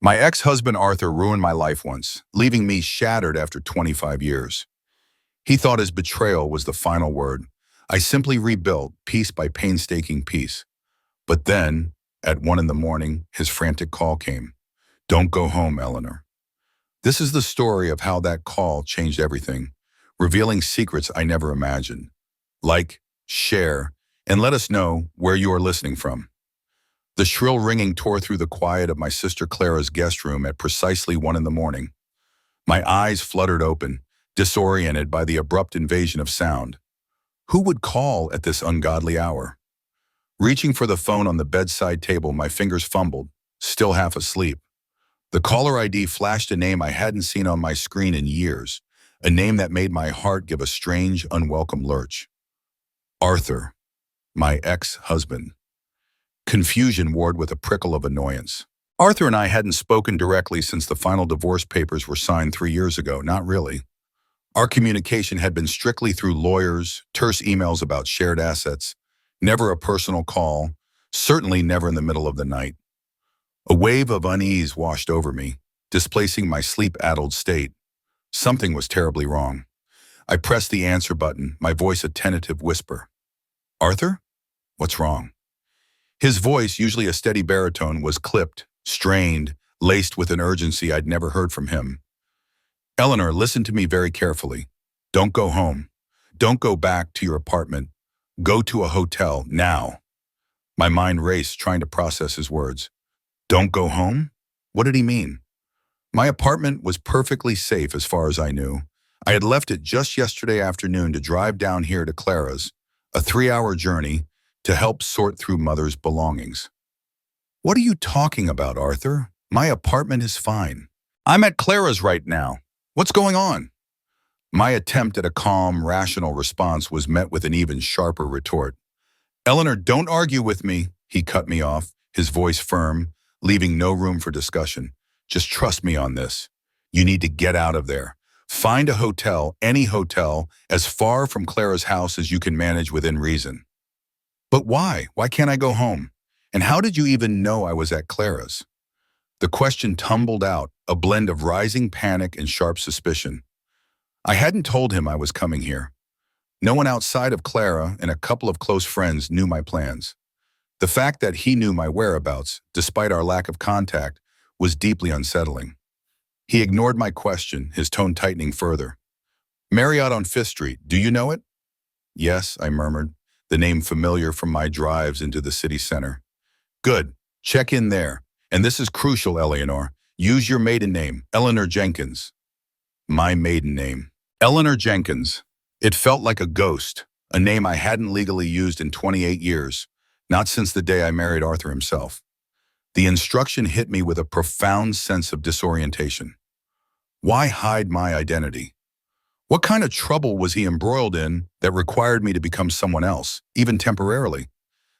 My ex-husband Arthur ruined my life once, leaving me shattered after 25 years. He thought his betrayal was the final word. I simply rebuilt piece by painstaking piece. But then, at 1 in the morning, his frantic call came. "Don't go home, Eleanor." This is the story of how that call changed everything, revealing secrets I never imagined. Like, share, and let us know where you are listening from. The shrill ringing tore through the quiet of my sister Clara's guest room at precisely 1 in the morning. My eyes fluttered open, disoriented by the abrupt invasion of sound. Who would call at this ungodly hour? Reaching for the phone on the bedside table, my fingers fumbled, still half asleep. The caller ID flashed a name I hadn't seen on my screen in years, a name that made my heart give a strange, unwelcome lurch. Arthur, my ex-husband. Confusion warred with a prickle of annoyance. Arthur and I hadn't spoken directly since the final divorce papers were signed 3 years ago, not really. Our communication had been strictly through lawyers, terse emails about shared assets, never a personal call, certainly never in the middle of the night. A wave of unease washed over me, displacing my sleep-addled state. Something was terribly wrong. I pressed the answer button, my voice a tentative whisper. "Arthur? What's wrong?" His voice, usually a steady baritone, was clipped, strained, laced with an urgency I'd never heard from him. "Eleanor, listen to me very carefully. Don't go home. Don't go back to your apartment. Go to a hotel, now." My mind raced, trying to process his words. Don't go home? What did he mean? My apartment was perfectly safe as far as I knew. I had left it just yesterday afternoon to drive down here to Clara's, a 3-hour journey, to help sort through Mother's belongings. "What are you talking about, Arthur? My apartment is fine. I'm at Clara's right now. What's going on?" My attempt at a calm, rational response was met with an even sharper retort. "Eleanor, don't argue with me," he cut me off, his voice firm, leaving no room for discussion. "Just trust me on this. You need to get out of there. Find a hotel, any hotel, as far from Clara's house as you can manage within reason." "But why? Why can't I go home? And how did you even know I was at Clara's?" The question tumbled out, a blend of rising panic and sharp suspicion. I hadn't told him I was coming here. No one outside of Clara and a couple of close friends knew my plans. The fact that he knew my whereabouts, despite our lack of contact, was deeply unsettling. He ignored my question, his tone tightening further. "Marriott on 5th Street, do you know it?" "Yes," I murmured, the name familiar from my drives into the city center. "Good. Check in there. And this is crucial, Eleanor. Use your maiden name, Eleanor Jenkins." My maiden name. Eleanor Jenkins. It felt like a ghost, a name I hadn't legally used in 28 years, not since the day I married Arthur himself. The instruction hit me with a profound sense of disorientation. Why hide my identity? What kind of trouble was he embroiled in that required me to become someone else, even temporarily?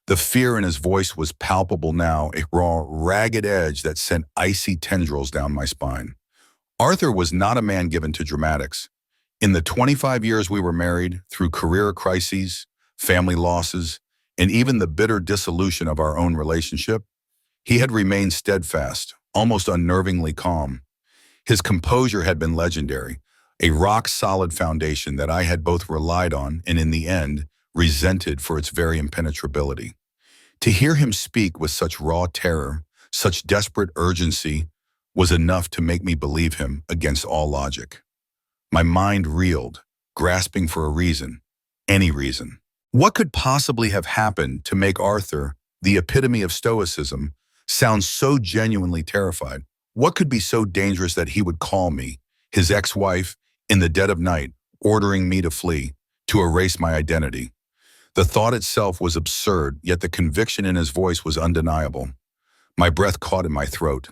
The fear in his voice was palpable now, a raw, ragged edge that sent icy tendrils down my spine. Arthur was not a man given to dramatics. In the 25 years we were married, through career crises, family losses, and even the bitter dissolution of our own relationship, he had remained steadfast, almost unnervingly calm. His composure had been legendary, a rock-solid foundation that I had both relied on and, in the end, resented for its very impenetrability. To hear him speak with such raw terror, such desperate urgency, was enough to make me believe him against all logic. My mind reeled, grasping for a reason, any reason. What could possibly have happened to make Arthur, the epitome of stoicism, sound so genuinely terrified? What could be so dangerous that he would call me, his ex-wife, in the dead of night, ordering me to flee, to erase my identity? The thought itself was absurd, yet the conviction in his voice was undeniable. My breath caught in my throat.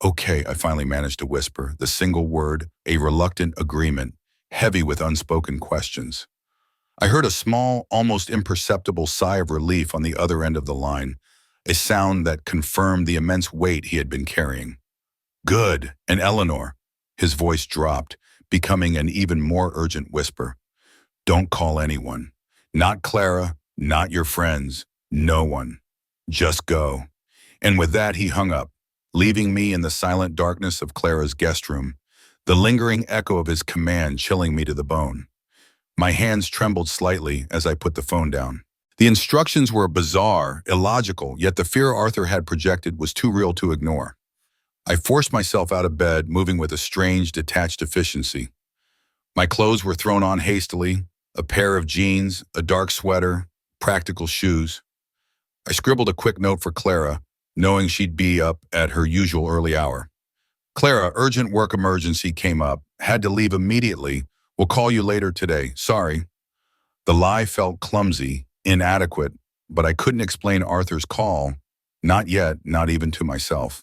"Okay," I finally managed to whisper, the single word, a reluctant agreement, heavy with unspoken questions. I heard a small, almost imperceptible sigh of relief on the other end of the line, a sound that confirmed the immense weight he had been carrying. "Good. And Eleanor," his voice dropped, becoming an even more urgent whisper. "Don't call anyone. Not Clara, not your friends, no one. Just go." And with that, he hung up, leaving me in the silent darkness of Clara's guest room, the lingering echo of his command chilling me to the bone. My hands trembled slightly as I put the phone down. The instructions were bizarre, illogical, yet the fear Arthur had projected was too real to ignore. I forced myself out of bed, moving with a strange, detached efficiency. My clothes were thrown on hastily, a pair of jeans, a dark sweater, practical shoes. I scribbled a quick note for Clara, knowing she'd be up at her usual early hour. Clara, urgent work emergency came up. Had to leave immediately. Will call you later today. Sorry. The lie felt clumsy, inadequate, but I couldn't explain Arthur's call. Not yet, not even to myself.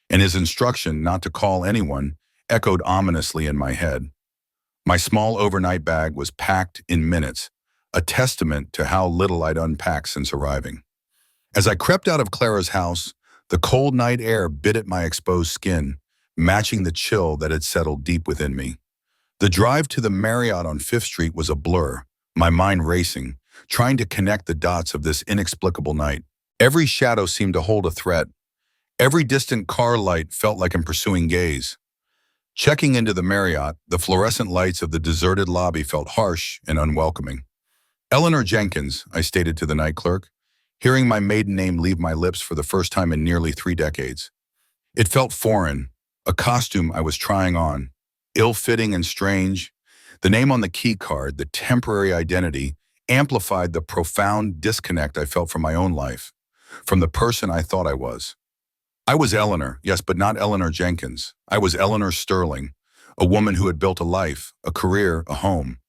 And his instruction not to call anyone echoed ominously in my head. My small overnight bag was packed in minutes, a testament to how little I'd unpacked since arriving. As I crept out of Clara's house, the cold night air bit at my exposed skin, matching the chill that had settled deep within me. The drive to the Marriott on Fifth Street was a blur, my mind racing, trying to connect the dots of this inexplicable night. Every shadow seemed to hold a threat. Every distant car light felt like a pursuing gaze. Checking into the Marriott, the fluorescent lights of the deserted lobby felt harsh and unwelcoming. Eleanor Jenkins, I stated to the night clerk, hearing my maiden name leave my lips for the first time in nearly 3 decades. It felt foreign, a costume I was trying on, ill-fitting and strange. The name on the key card, the temporary identity, amplified the profound disconnect I felt from my own life, from the person I thought I was. I was Eleanor, yes, but not Eleanor Jenkins. I was Eleanor Sterling, a woman who had built a life, a career, a home.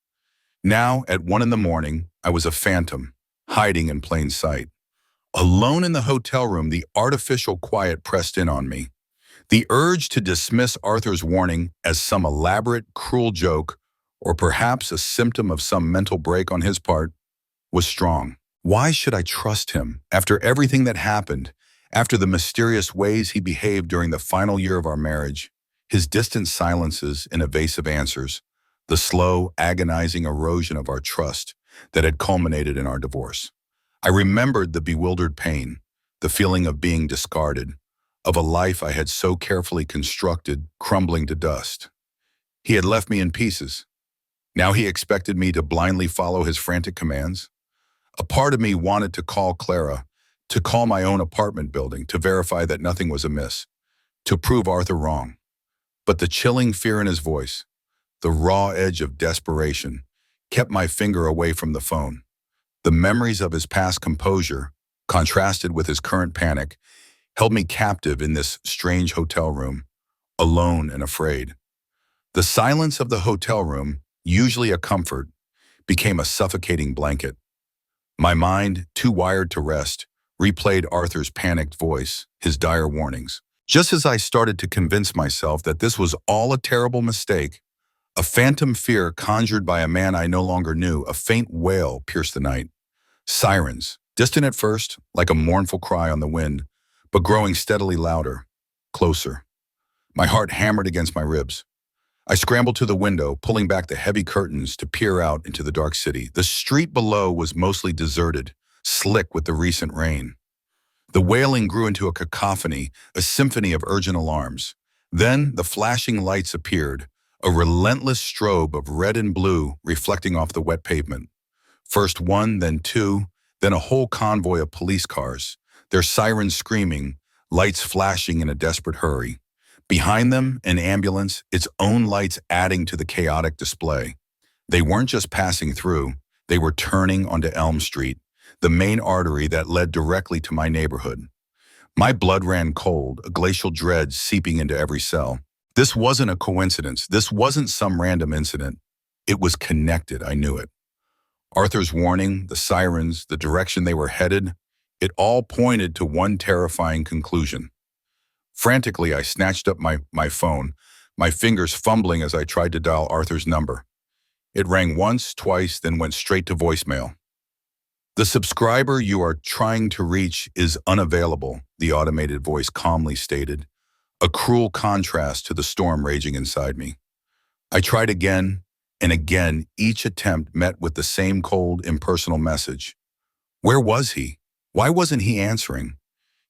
Now, at 1 in the morning, I was a phantom, hiding in plain sight. Alone in the hotel room, the artificial quiet pressed in on me. The urge to dismiss Arthur's warning as some elaborate, cruel joke, or perhaps a symptom of some mental break on his part, was strong. Why should I trust him after everything that happened? After the mysterious ways he behaved during the final year of our marriage, his distant silences and evasive answers, the slow, agonizing erosion of our trust that had culminated in our divorce. I remembered the bewildered pain, the feeling of being discarded, of a life I had so carefully constructed crumbling to dust. He had left me in pieces. Now he expected me to blindly follow his frantic commands. A part of me wanted to call Clara, to call my own apartment building, to verify that nothing was amiss, to prove Arthur wrong. But the chilling fear in his voice, the raw edge of desperation, kept my finger away from the phone. The memories of his past composure, contrasted with his current panic, held me captive in this strange hotel room, alone and afraid. The silence of the hotel room, usually a comfort, became a suffocating blanket. My mind, too wired to rest, replayed Arthur's panicked voice, his dire warnings. Just as I started to convince myself that this was all a terrible mistake, a phantom fear conjured by a man I no longer knew, a faint wail pierced the night. Sirens, distant at first, like a mournful cry on the wind, but growing steadily louder, closer. My heart hammered against my ribs. I scrambled to the window, pulling back the heavy curtains to peer out into the dark city. The street below was mostly deserted, slick with the recent rain. The wailing grew into a cacophony, a symphony of urgent alarms. Then the flashing lights appeared, a relentless strobe of red and blue reflecting off the wet pavement. First one, then two, then a whole convoy of police cars, their sirens screaming, lights flashing in a desperate hurry. Behind them, an ambulance, its own lights adding to the chaotic display. They weren't just passing through, they were turning onto Elm Street, the main artery that led directly to my neighborhood. My blood ran cold, a glacial dread seeping into every cell. This wasn't a coincidence. This wasn't some random incident. It was connected, I knew it. Arthur's warning, the sirens, the direction they were headed, it all pointed to one terrifying conclusion. Frantically, I snatched up my phone, my fingers fumbling as I tried to dial Arthur's number. It rang once, twice, then went straight to voicemail. "The subscriber you are trying to reach is unavailable," the automated voice calmly stated, a cruel contrast to the storm raging inside me. I tried again and again, each attempt met with the same cold, impersonal message. Where was he? Why wasn't he answering?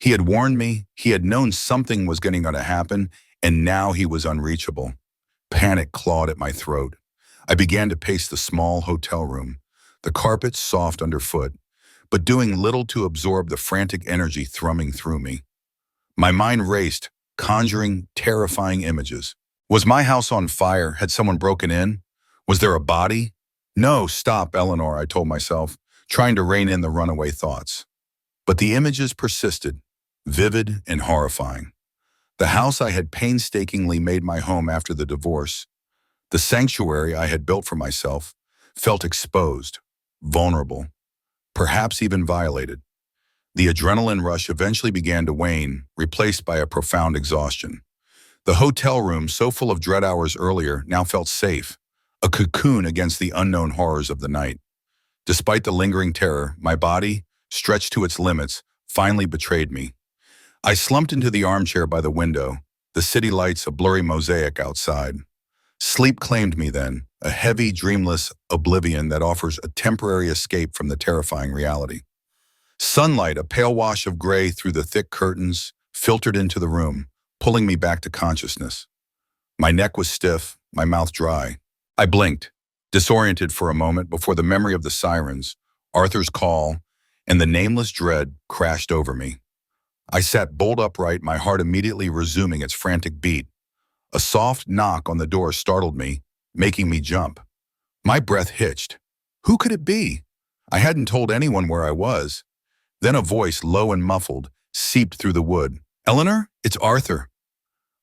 He had warned me, he had known something was going to happen, and now he was unreachable. Panic clawed at my throat. I began to pace the small hotel room, the carpet soft underfoot, but doing little to absorb the frantic energy thrumming through me. My mind raced, conjuring terrifying images. Was my house on fire? Had someone broken in? Was there a body? No, stop, Eleanor, I told myself, trying to rein in the runaway thoughts. But the images persisted, vivid and horrifying. The house I had painstakingly made my home after the divorce, the sanctuary I had built for myself, felt exposed, vulnerable, perhaps even violated. The adrenaline rush eventually began to wane, replaced by a profound exhaustion. The hotel room, so full of dread hours earlier, now felt safe, a cocoon against the unknown horrors of the night. Despite the lingering terror, my body, stretched to its limits, finally betrayed me. I slumped into the armchair by the window, the city lights a blurry mosaic outside. Sleep claimed me then, a heavy, dreamless oblivion that offers a temporary escape from the terrifying reality. Sunlight, a pale wash of gray through the thick curtains, filtered into the room, pulling me back to consciousness. My neck was stiff, my mouth dry. I blinked, disoriented for a moment before the memory of the sirens, Arthur's call, and the nameless dread crashed over me. I sat bolt upright, my heart immediately resuming its frantic beat. A soft knock on the door startled me, making me jump. My breath hitched. Who could it be? I hadn't told anyone where I was. Then a voice, low and muffled, seeped through the wood. Eleanor, it's Arthur.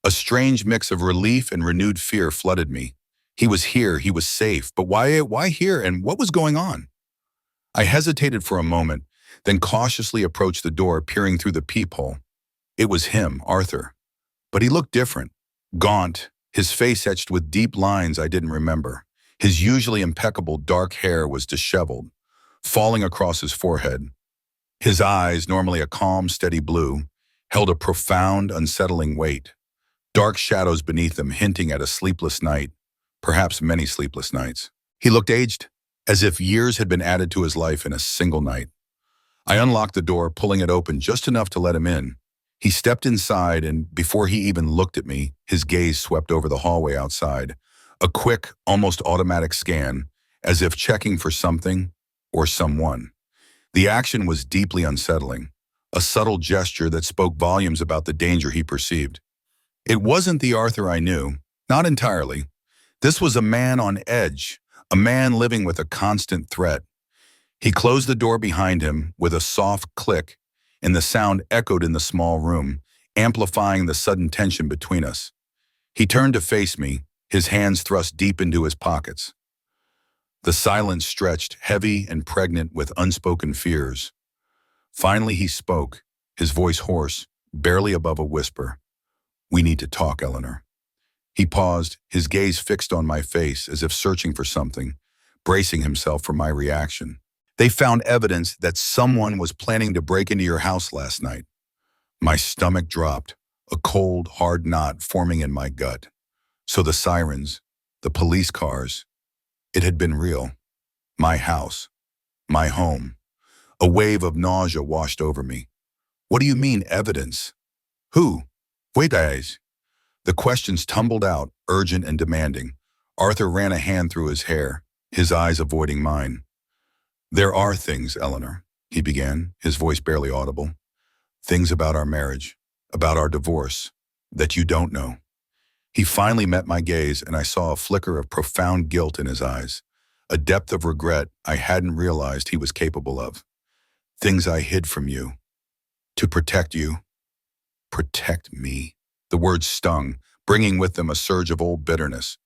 A strange mix of relief and renewed fear flooded me. He was here, he was safe, but why here, and what was going on? I hesitated for a moment, then cautiously approached the door, peering through the peephole. It was him, Arthur. But he looked different. Gaunt, his face etched with deep lines I didn't remember. His usually impeccable dark hair was disheveled, falling across his forehead. His eyes, normally a calm, steady blue, held a profound, unsettling weight. Dark shadows beneath them hinting at a sleepless night, perhaps many sleepless nights. He looked aged, as if years had been added to his life in a single night. I unlocked the door, pulling it open just enough to let him in. He stepped inside, and before he even looked at me, his gaze swept over the hallway outside. A quick, almost automatic scan, as if checking for something or someone. The action was deeply unsettling, a subtle gesture that spoke volumes about the danger he perceived. It wasn't the Arthur I knew, not entirely. This was a man on edge, a man living with a constant threat. He closed the door behind him with a soft click, and the sound echoed in the small room, amplifying the sudden tension between us. He turned to face me, his hands thrust deep into his pockets. The silence stretched, heavy and pregnant with unspoken fears. Finally he spoke, his voice hoarse, barely above a whisper. We need to talk, Eleanor. He paused, his gaze fixed on my face as if searching for something, bracing himself for my reaction. They found evidence that someone was planning to break into your house last night. My stomach dropped, a cold, hard knot forming in my gut. So the sirens, the police cars, it had been real. My house, my home. A wave of nausea washed over me. What do you mean, evidence? Who? Wait, guys. The questions tumbled out, urgent and demanding. Arthur ran a hand through his hair, his eyes avoiding mine. There are things, Eleanor, he began, his voice barely audible. Things about our marriage, about our divorce, that you don't know. He finally met my gaze, and I saw a flicker of profound guilt in his eyes, a depth of regret I hadn't realized he was capable of. Things I hid from you. To protect you. Protect me. The words stung, bringing with them a surge of old bitterness.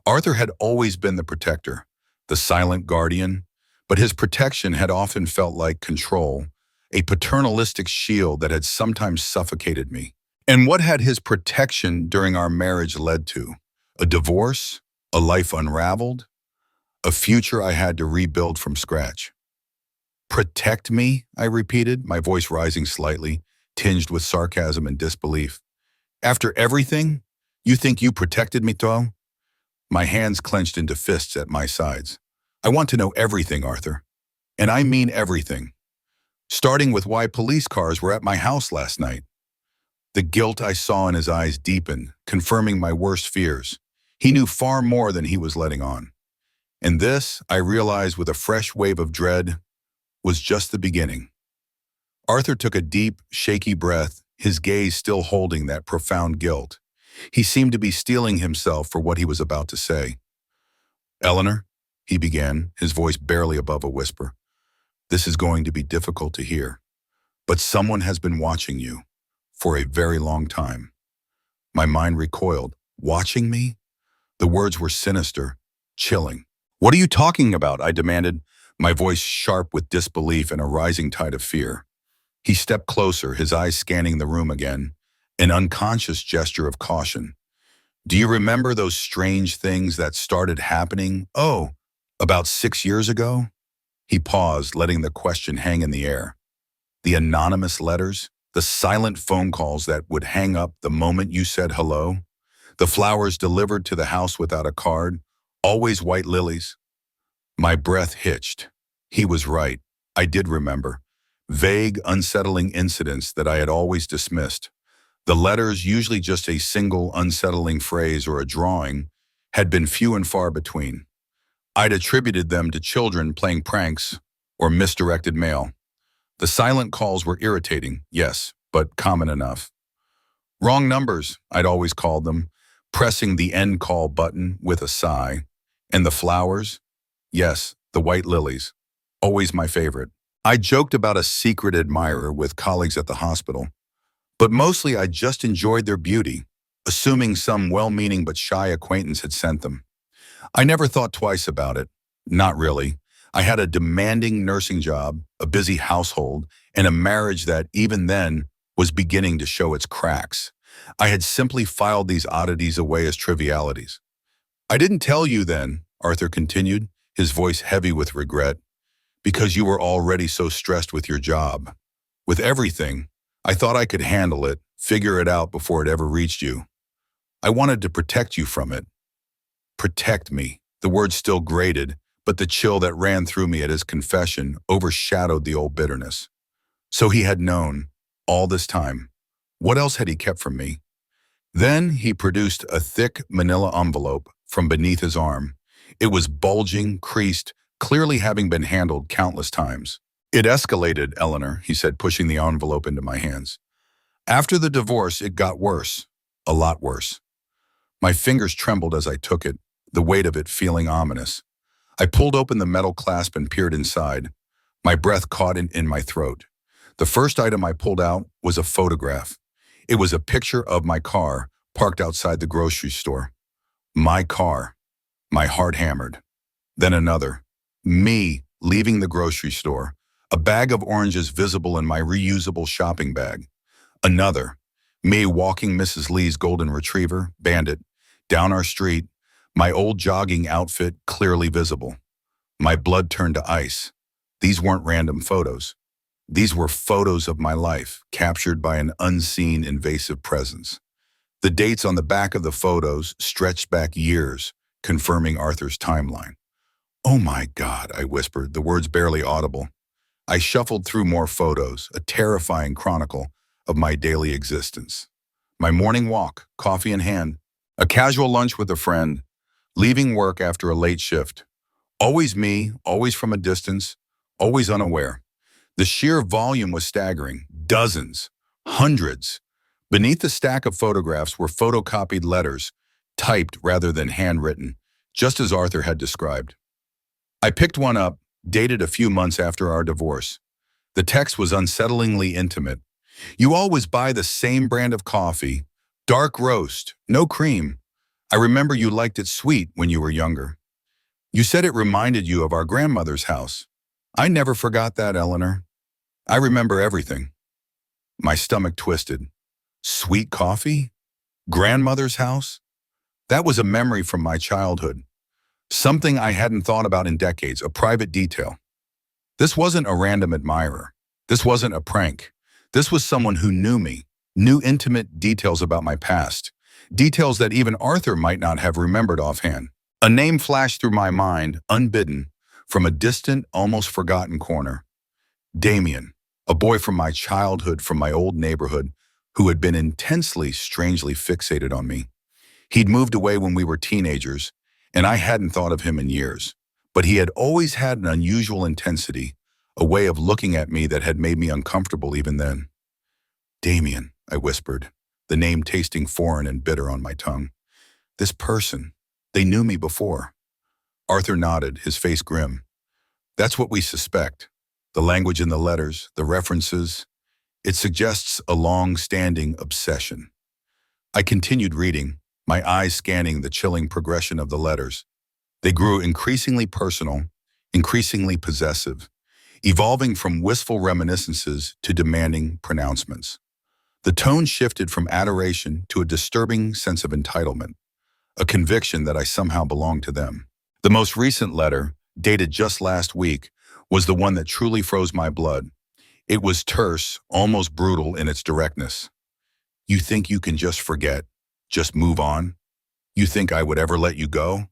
Arthur had always been the protector, the silent guardian, but his protection had often felt like control, a paternalistic shield that had sometimes suffocated me. And what had his protection during our marriage led to? A divorce? A life unraveled? A future I had to rebuild from scratch. Protect me, I repeated, my voice rising slightly, tinged with sarcasm and disbelief. After everything? You think you protected me, though? My hands clenched into fists at my sides. I want to know everything, Arthur. And I mean everything. starting with why police cars were at my house last night. The guilt I saw in his eyes deepened, confirming my worst fears. He knew far more than he was letting on. And this, I realized with a fresh wave of dread, was just the beginning. Arthur took a deep, shaky breath, his gaze still holding that profound guilt. He seemed to be steeling himself for what he was about to say. "Eleanor," he began, his voice barely above a whisper, "this is going to be difficult to hear, but someone has been watching you for a very long time." My mind recoiled. Watching me? The words were sinister, chilling. "What are you talking about?" I demanded, my voice sharp with disbelief and a rising tide of fear. He stepped closer, his eyes scanning the room again, an unconscious gesture of caution. "Do you remember those strange things that started happening, about 6 years ago?" He paused, letting the question hang in the air. "The anonymous letters, the silent phone calls that would hang up the moment you said hello, the flowers delivered to the house without a card, always white lilies." My breath hitched. He was right. I did remember. Vague, unsettling incidents that I had always dismissed. The letters, usually just a single unsettling phrase or a drawing, had been few and far between. I'd attributed them to children playing pranks or misdirected mail. The silent calls were irritating, yes, but common enough. Wrong numbers, I'd always called them, pressing the end call button with a sigh. And the flowers? Yes, the white lilies. Always my favorite. I joked about a secret admirer with colleagues at the hospital, but mostly I just enjoyed their beauty, assuming some well-meaning but shy acquaintance had sent them. I never thought twice about it. Not really. I had a demanding nursing job, a busy household, and a marriage that, even then, was beginning to show its cracks. I had simply filed these oddities away as trivialities. "I didn't tell you then," Arthur continued, his voice heavy with regret, "because you were already so stressed with your job. With everything, I thought I could handle it, figure it out before it ever reached you. I wanted to protect you from it." Protect me. The word still grated, but the chill that ran through me at his confession overshadowed the old bitterness. So he had known, all this time. What else had he kept from me? Then he produced a thick manila envelope from beneath his arm. It was bulging, creased, clearly having been handled countless times. "It escalated, Eleanor," he said, pushing the envelope into my hands. "After the divorce, it got worse. A lot worse." My fingers trembled as I took it, the weight of it feeling ominous. I pulled open the metal clasp and peered inside. My breath caught in my throat. The first item I pulled out was a photograph. It was a picture of my car, parked outside the grocery store. My car. My heart hammered. Then another. Me leaving the grocery store, a bag of oranges visible in my reusable shopping bag. Another. Me walking Mrs. Lee's golden retriever, Bandit, down our street, my old jogging outfit clearly visible. My blood turned to ice. These weren't random photos. These were photos of my life, captured by an unseen invasive presence. The dates on the back of the photos stretched back years, confirming Arthur's timeline. "Oh my God," I whispered, the words barely audible. I shuffled through more photos, a terrifying chronicle of my daily existence. My morning walk, coffee in hand, a casual lunch with a friend, leaving work after a late shift. Always me, always from a distance, always unaware. The sheer volume was staggering. Dozens, hundreds. Beneath the stack of photographs were photocopied letters, typed rather than handwritten, just as Arthur had described. I picked one up, dated a few months after our divorce. The text was unsettlingly intimate. "You always buy the same brand of coffee, dark roast, no cream. I remember you liked it sweet when you were younger. You said it reminded you of our grandmother's house. I never forgot that, Eleanor. I remember everything." My stomach twisted. Sweet coffee? Grandmother's house? That was a memory from my childhood. Something I hadn't thought about in decades, a private detail. This wasn't a random admirer. This wasn't a prank. This was someone who knew me, knew intimate details about my past, details that even Arthur might not have remembered offhand. A name flashed through my mind, unbidden, from a distant, almost forgotten corner. Damian. A boy from my childhood, from my old neighborhood, who had been intensely, strangely fixated on me. He'd moved away when we were teenagers, and I hadn't thought of him in years. But he had always had an unusual intensity, a way of looking at me that had made me uncomfortable even then. Damian, I whispered, the name tasting foreign and bitter on my tongue. This person, they knew me before. Arthur nodded, his face grim. That's what we suspect. The language in the letters, the references, it suggests a long-standing obsession. I continued reading, my eyes scanning the chilling progression of the letters. They grew increasingly personal, increasingly possessive, evolving from wistful reminiscences to demanding pronouncements. The tone shifted from adoration to a disturbing sense of entitlement, a conviction that I somehow belonged to them. The most recent letter, dated just last week, was the one that truly froze my blood. It was terse, almost brutal in its directness. You think you can just forget, just move on? You think I would ever let you go?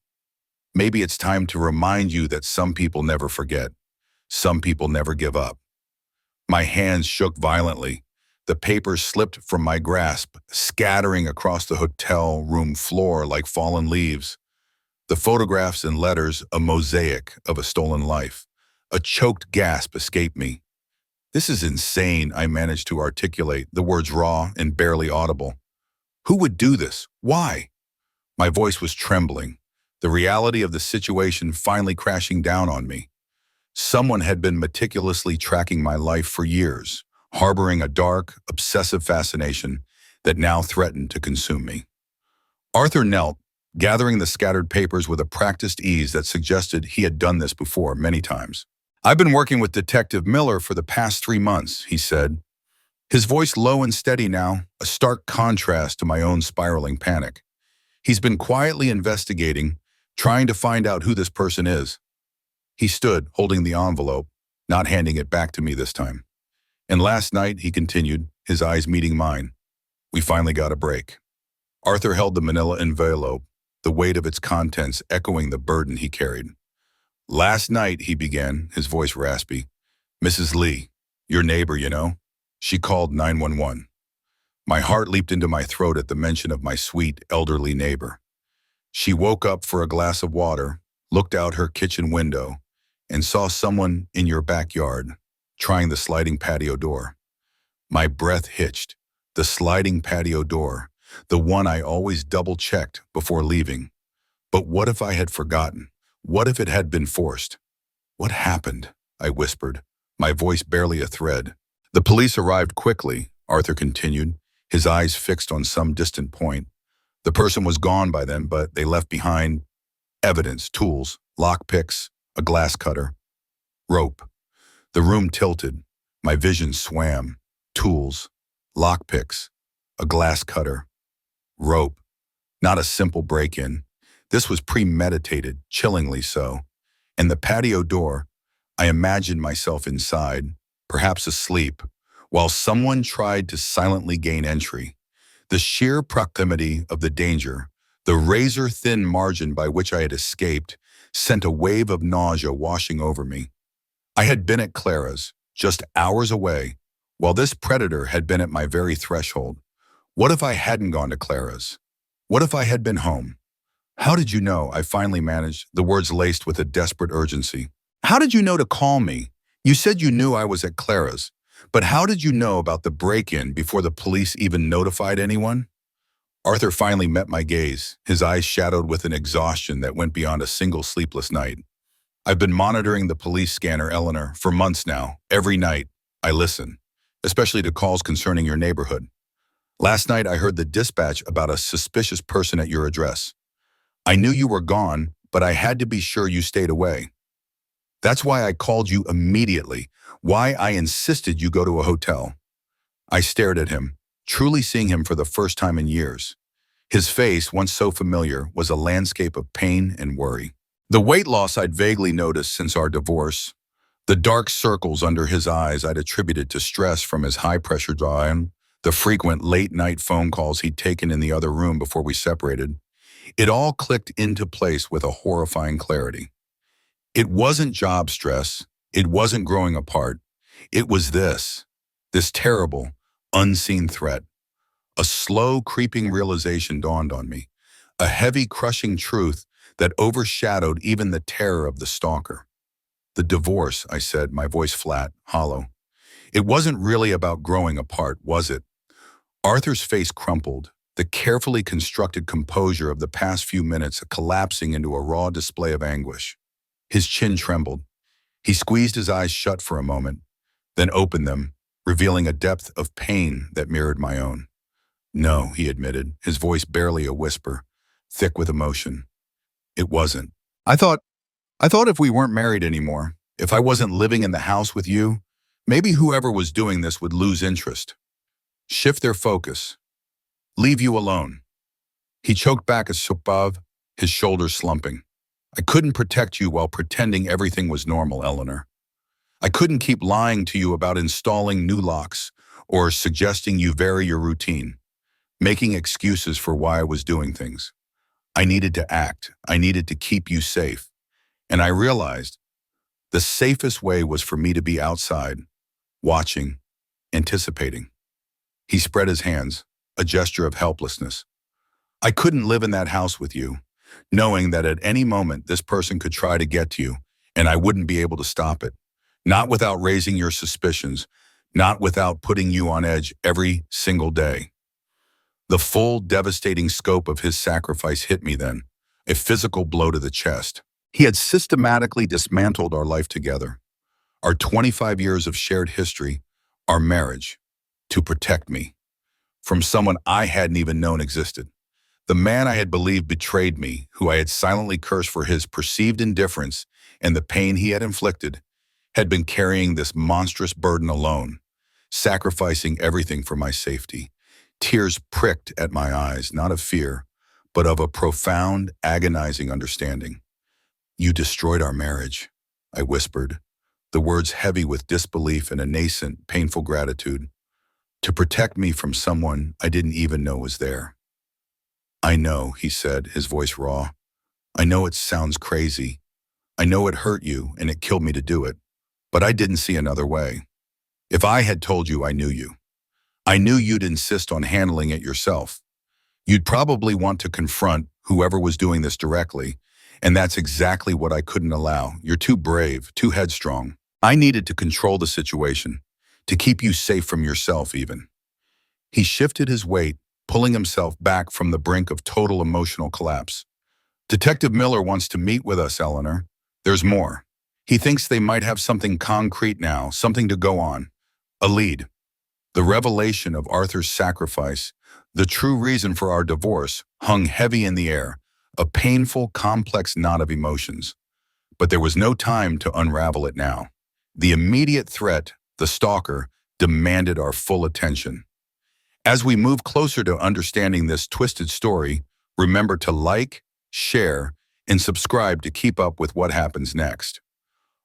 Maybe it's time to remind you that some people never forget. Some people never give up. My hands shook violently. The papers slipped from my grasp, scattering across the hotel room floor like fallen leaves. The photographs and letters, a mosaic of a stolen life. A choked gasp escaped me. This is insane, I managed to articulate, the words raw and barely audible. Who would do this? Why? My voice was trembling, the reality of the situation finally crashing down on me. Someone had been meticulously tracking my life for years, harboring a dark, obsessive fascination that now threatened to consume me. Arthur knelt, gathering the scattered papers with a practiced ease that suggested he had done this before many times. I've been working with Detective Miller for the past 3 months, he said. His voice low and steady now, a stark contrast to my own spiraling panic. He's been quietly investigating, trying to find out who this person is. He stood, holding the envelope, not handing it back to me this time. And last night, he continued, his eyes meeting mine. We finally got a break. Arthur held the manila envelope, the weight of its contents echoing the burden he carried. Last night, he began, his voice raspy. Mrs. Lee, your neighbor, you know. She called 911. My heart leaped into my throat at the mention of my sweet, elderly neighbor. She woke up for a glass of water, looked out her kitchen window, and saw someone in your backyard, trying the sliding patio door. My breath hitched. The sliding patio door, the one I always double-checked before leaving. But what if I had forgotten? What if it had been forced? What happened? I whispered, my voice barely a thread. The police arrived quickly, Arthur continued, his eyes fixed on some distant point. The person was gone by then, but they left behind evidence, tools, lockpicks, a glass cutter, rope. The room tilted. My vision swam. Tools, lockpicks, a glass cutter, rope. Not a simple break-in. This was premeditated, chillingly so. And the patio door, I imagined myself inside, perhaps asleep, while someone tried to silently gain entry. The sheer proximity of the danger, the razor-thin margin by which I had escaped, sent a wave of nausea washing over me. I had been at Clara's, just hours away, while this predator had been at my very threshold. What if I hadn't gone to Clara's? What if I had been home? How did you know? I finally managed, the words laced with a desperate urgency. How did you know to call me? You said you knew I was at Clara's, but how did you know about the break-in before the police even notified anyone? Arthur finally met my gaze, his eyes shadowed with an exhaustion that went beyond a single sleepless night. I've been monitoring the police scanner, Eleanor, for months now. Every night, I listen, especially to calls concerning your neighborhood. Last night, I heard the dispatch about a suspicious person at your address. I knew you were gone, but I had to be sure you stayed away. That's why I called you immediately, why I insisted you go to a hotel. I stared at him, truly seeing him for the first time in years. His face, once so familiar, was a landscape of pain and worry. The weight loss I'd vaguely noticed since our divorce, the dark circles under his eyes I'd attributed to stress from his high-pressure diet, the frequent late-night phone calls he'd taken in the other room before we separated, it all clicked into place with a horrifying clarity. It wasn't job stress, it wasn't growing apart, It was this terrible, unseen threat. A slow, creeping realization dawned on me, a heavy, crushing truth that overshadowed even the terror of the stalker. The divorce, I said, my voice flat, hollow. It wasn't really about growing apart, was it? Arthur's face crumpled, the carefully constructed composure of the past few minutes collapsing into a raw display of anguish. His chin trembled. He squeezed his eyes shut for a moment, then opened them, revealing a depth of pain that mirrored my own. No, he admitted, his voice barely a whisper, thick with emotion. It wasn't. I thought if we weren't married anymore, if I wasn't living in the house with you, maybe whoever was doing this would lose interest. Shift their focus. Leave you alone. He choked back a supav, his shoulders slumping. I couldn't protect you while pretending everything was normal, Eleanor. I couldn't keep lying to you about installing new locks or suggesting you vary your routine, making excuses for why I was doing things. I needed to act. I needed to keep you safe. And I realized the safest way was for me to be outside, watching, anticipating. He spread his hands, a gesture of helplessness. I couldn't live in that house with you, knowing that at any moment this person could try to get to you, and I wouldn't be able to stop it. Not without raising your suspicions, not without putting you on edge every single day. The full, devastating scope of his sacrifice hit me then, a physical blow to the chest. He had systematically dismantled our life together, our 25 years of shared history, our marriage, to protect me from someone I hadn't even known existed. The man I had believed betrayed me, who I had silently cursed for his perceived indifference and the pain he had inflicted, had been carrying this monstrous burden alone, sacrificing everything for my safety. Tears pricked at my eyes, not of fear, but of a profound, agonizing understanding. You destroyed our marriage, I whispered, the words heavy with disbelief and a nascent, painful gratitude, to protect me from someone I didn't even know was there. I know, he said, his voice raw. I know it sounds crazy. I know it hurt you and it killed me to do it, but I didn't see another way. If I had told you I knew you, I knew you'd insist on handling it yourself. You'd probably want to confront whoever was doing this directly, and that's exactly what I couldn't allow. You're too brave, too headstrong. I needed to control the situation, to keep you safe from yourself even. He shifted his weight, pulling himself back from the brink of total emotional collapse. Detective Miller wants to meet with us, Eleanor. There's more. He thinks they might have something concrete now, something to go on. A lead. The revelation of Arthur's sacrifice, the true reason for our divorce, hung heavy in the air, a painful, complex knot of emotions. But there was no time to unravel it now. The immediate threat, the stalker, demanded our full attention. As we move closer to understanding this twisted story, remember to like, share, and subscribe to keep up with what happens next.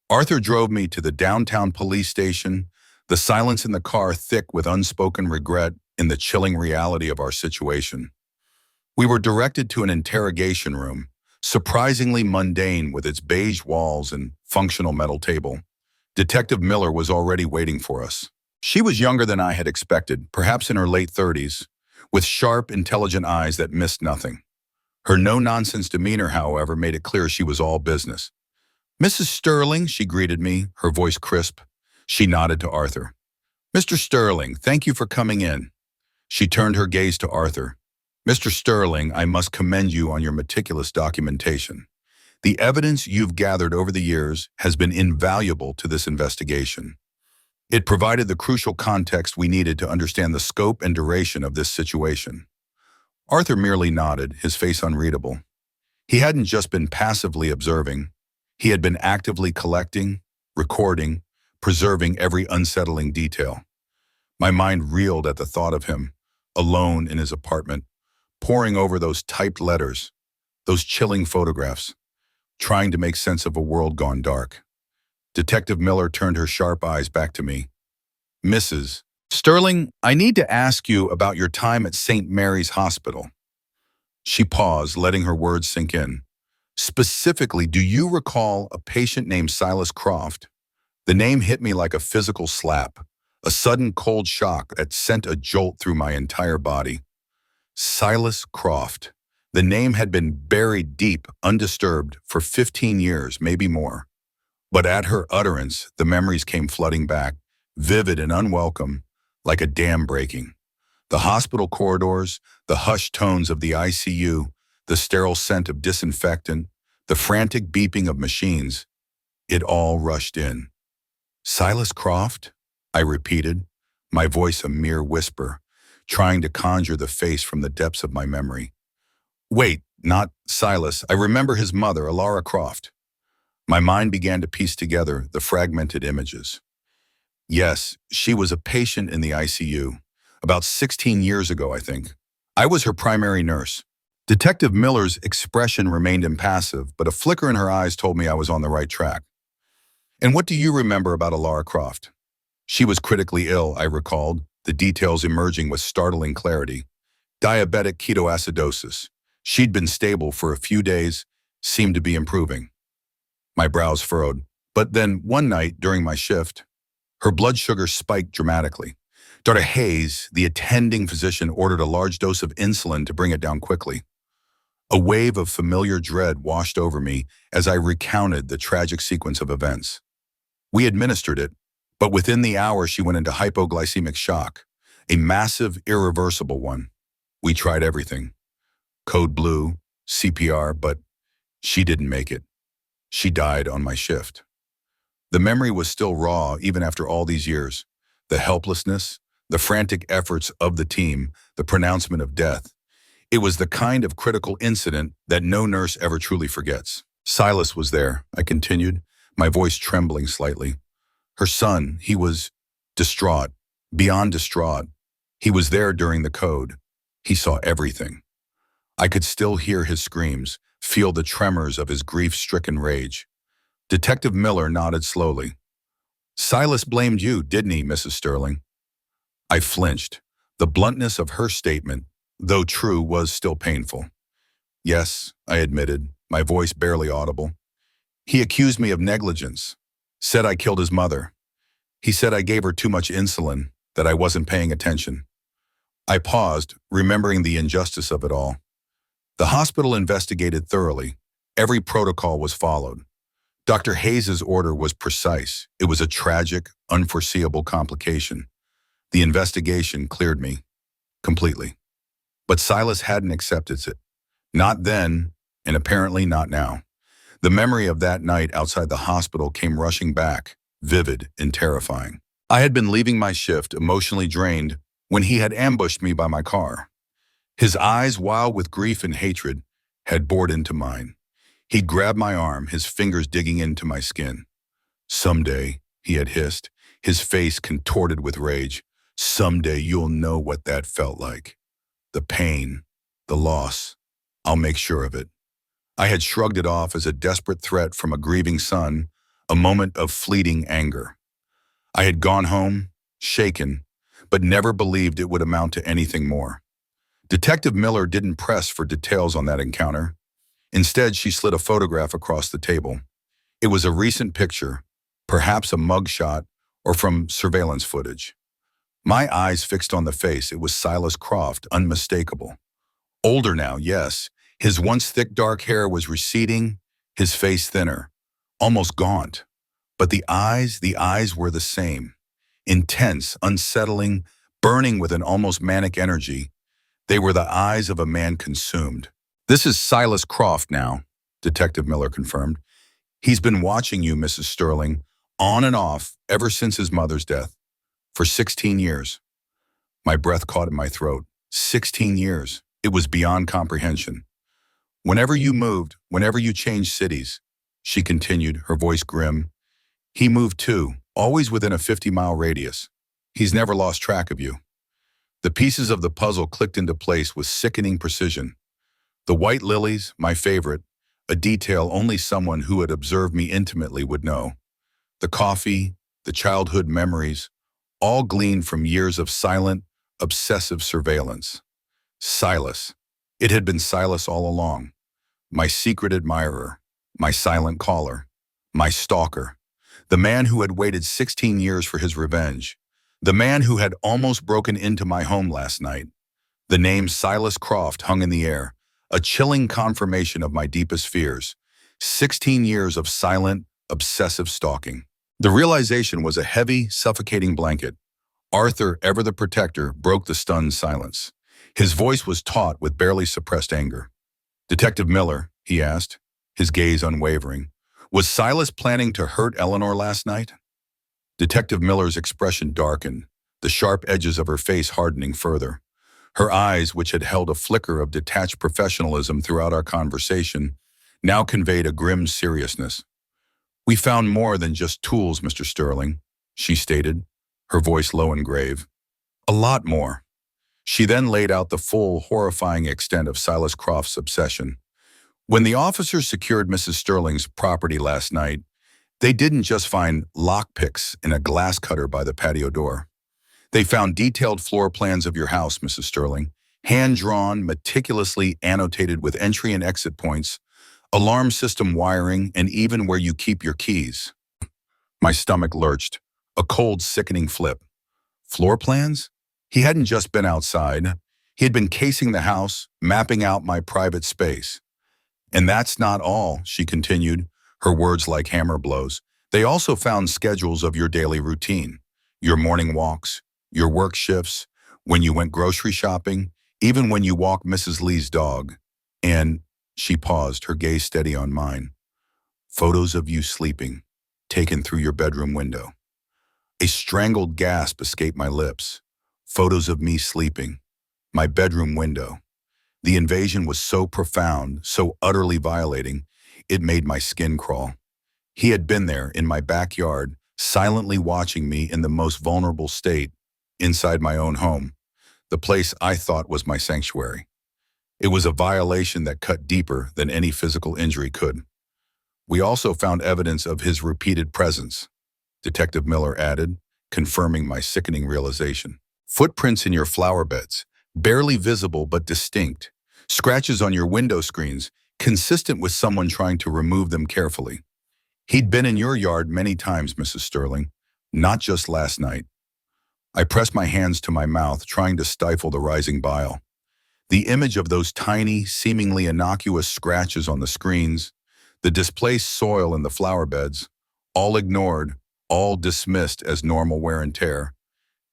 Arthur drove me to the downtown police station, the silence in the car thick with unspoken regret in the chilling reality of our situation. We were directed to an interrogation room, surprisingly mundane with its beige walls and functional metal table. Detective Miller was already waiting for us. She was younger than I had expected, perhaps in her late 30s, with sharp, intelligent eyes that missed nothing. Her no-nonsense demeanor, however, made it clear she was all business. "Mrs. Sterling," she greeted me, her voice crisp. She nodded to Arthur. "Mr. Sterling, thank you for coming in." She turned her gaze to Arthur. "Mr. Sterling, I must commend you on your meticulous documentation. The evidence you've gathered over the years has been invaluable to this investigation. It provided the crucial context we needed to understand the scope and duration of this situation." Arthur merely nodded, his face unreadable. He hadn't just been passively observing. He had been actively collecting, recording, preserving every unsettling detail. My mind reeled at the thought of him, alone in his apartment, poring over those typed letters, those chilling photographs, trying to make sense of a world gone dark. Detective Miller turned her sharp eyes back to me. "Mrs. Sterling, I need to ask you about your time at St. Mary's Hospital." She paused, letting her words sink in. "Specifically, do you recall a patient named Silas Croft?" The name hit me like a physical slap, a sudden cold shock that sent a jolt through my entire body. Silas Croft. The name had been buried deep, undisturbed, for 15 years, maybe more. But at her utterance, the memories came flooding back, vivid and unwelcome, like a dam breaking. The hospital corridors, the hushed tones of the ICU, the sterile scent of disinfectant, the frantic beeping of machines, it all rushed in. Silas Croft? I repeated, my voice a mere whisper, trying to conjure the face from the depths of my memory. Wait, not Silas. I remember his mother, Alara Croft. My mind began to piece together the fragmented images. Yes, she was a patient in the ICU, about 16 years ago, I think. I was her primary nurse. Detective Miller's expression remained impassive, but a flicker in her eyes told me I was on the right track. And what do you remember about Alara Croft? She was critically ill, I recalled, the details emerging with startling clarity. Diabetic ketoacidosis. She'd been stable for a few days, seemed to be improving. My brows furrowed. But then, one night during my shift, her blood sugar spiked dramatically. Dr. Hayes, the attending physician, ordered a large dose of insulin to bring it down quickly. A wave of familiar dread washed over me as I recounted the tragic sequence of events. We administered it, but within the hour she went into hypoglycemic shock, a massive, irreversible one. We tried everything. Code blue, CPR, but she didn't make it. She died on my shift. The memory was still raw even after all these years. The helplessness, the frantic efforts of the team, the pronouncement of death. It was the kind of critical incident that no nurse ever truly forgets. Silas was there, I continued, my voice trembling slightly. Her son, he was distraught, beyond distraught. He was there during the code. He saw everything. I could still hear his screams, feel the tremors of his grief-stricken rage. Detective Miller nodded slowly. Silas blamed you, didn't he, Mrs. Sterling? I flinched. The bluntness of her statement, though true, was still painful. Yes, I admitted, my voice barely audible. He accused me of negligence, said I killed his mother. He said I gave her too much insulin, that I wasn't paying attention. I paused, remembering the injustice of it all. The hospital investigated thoroughly. Every protocol was followed. Dr. Hayes's order was precise. It was a tragic, unforeseeable complication. The investigation cleared me completely. But Silas hadn't accepted it. Not then, and apparently not now. The memory of that night outside the hospital came rushing back, vivid and terrifying. I had been leaving my shift, emotionally drained, when he had ambushed me by my car. His eyes, wild with grief and hatred, had bored into mine. He grabbed my arm, his fingers digging into my skin. Someday, he had hissed, his face contorted with rage. Someday you'll know what that felt like. The pain, the loss. I'll make sure of it. I had shrugged it off as a desperate threat from a grieving son, a moment of fleeting anger. I had gone home, shaken, but never believed it would amount to anything more. Detective Miller didn't press for details on that encounter. Instead, she slid a photograph across the table. It was a recent picture, perhaps a mugshot or from surveillance footage. My eyes fixed on the face. It was Silas Croft, unmistakable. Older now, yes. His once thick dark hair was receding, his face thinner, almost gaunt. But the eyes were the same. Intense, unsettling, burning with an almost manic energy. They were the eyes of a man consumed. This is Silas Croft now, Detective Miller confirmed. He's been watching you, Mrs. Sterling, on and off ever since his mother's death. For 16 years. My breath caught in my throat. 16 years. It was beyond comprehension. Whenever you moved, whenever you changed cities, she continued, her voice grim, he moved too, always within a 50-mile radius. He's never lost track of you. The pieces of the puzzle clicked into place with sickening precision. The white lilies, my favorite, a detail only someone who had observed me intimately would know. The coffee, the childhood memories, all gleaned from years of silent, obsessive surveillance. Silas. It had been Silas all along. My secret admirer, my silent caller, my stalker. The man who had waited 16 years for his revenge. The man who had almost broken into my home last night. The name Silas Croft hung in the air, a chilling confirmation of my deepest fears. 16 years of silent, obsessive stalking. The realization was a heavy, suffocating blanket. Arthur, ever the protector, broke the stunned silence. His voice was taut with barely suppressed anger. "Detective Miller," he asked, his gaze unwavering, "was Silas planning to hurt Eleanor last night?" Detective Miller's expression darkened, the sharp edges of her face hardening further. Her eyes, which had held a flicker of detached professionalism throughout our conversation, now conveyed a grim seriousness. "We found more than just tools, Mr. Sterling," she stated, her voice low and grave. "A lot more." She then laid out the full, horrifying extent of Silas Croft's obsession. When the officers secured Mrs. Sterling's property last night, they didn't just find lockpicks in a glass cutter by the patio door. They found detailed floor plans of your house, Mrs. Sterling, hand-drawn, meticulously annotated with entry and exit points, alarm system wiring, and even where you keep your keys. My stomach lurched, a cold, sickening flip. Floor plans? He hadn't just been outside. He had been casing the house, mapping out my private space. "And that's not all," she continued, her words like hammer blows. "They also found schedules of your daily routine, your morning walks, your work shifts, when you went grocery shopping, even when you walked Mrs. Lee's dog. And," she paused, her gaze steady on mine, "photos of you sleeping, taken through your bedroom window." A strangled gasp escaped my lips. Photos of me sleeping, my bedroom window. The invasion was so profound, so utterly violating, it made my skin crawl. He had been there in my backyard, silently watching me in the most vulnerable state, inside my own home, the place I thought was my sanctuary. It was a violation that cut deeper than any physical injury could. "We also found evidence of his repeated presence," Detective Miller added, confirming my sickening realization. "Footprints in your flower beds, barely visible but distinct. Scratches on your window screens, consistent with someone trying to remove them carefully. He'd been in your yard many times, Mrs. Sterling, not just last night." I pressed my hands to my mouth, trying to stifle the rising bile. The image of those tiny, seemingly innocuous scratches on the screens, the displaced soil in the flower beds, all ignored, all dismissed as normal wear and tear,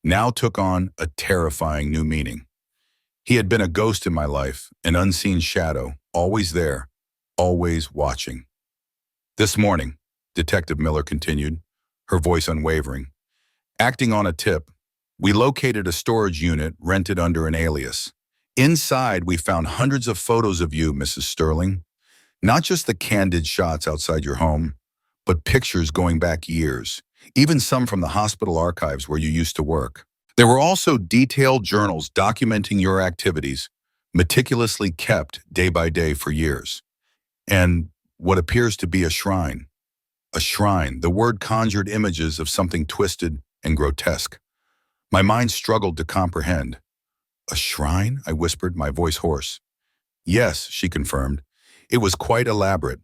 now took on a terrifying new meaning. He had been a ghost in my life, an unseen shadow, always there, always watching. "This morning," Detective Miller continued, her voice unwavering, "acting on a tip, we located a storage unit rented under an alias. Inside, we found hundreds of photos of you, Mrs. Sterling. Not just the candid shots outside your home, but pictures going back years, even some from the hospital archives where you used to work. There were also detailed journals documenting your activities, meticulously kept day by day for years. And what appears to be a shrine. A shrine, the word conjured images of something twisted and grotesque. My mind struggled to comprehend. "A shrine?" I whispered, my voice hoarse. "Yes," she confirmed. "It was quite elaborate.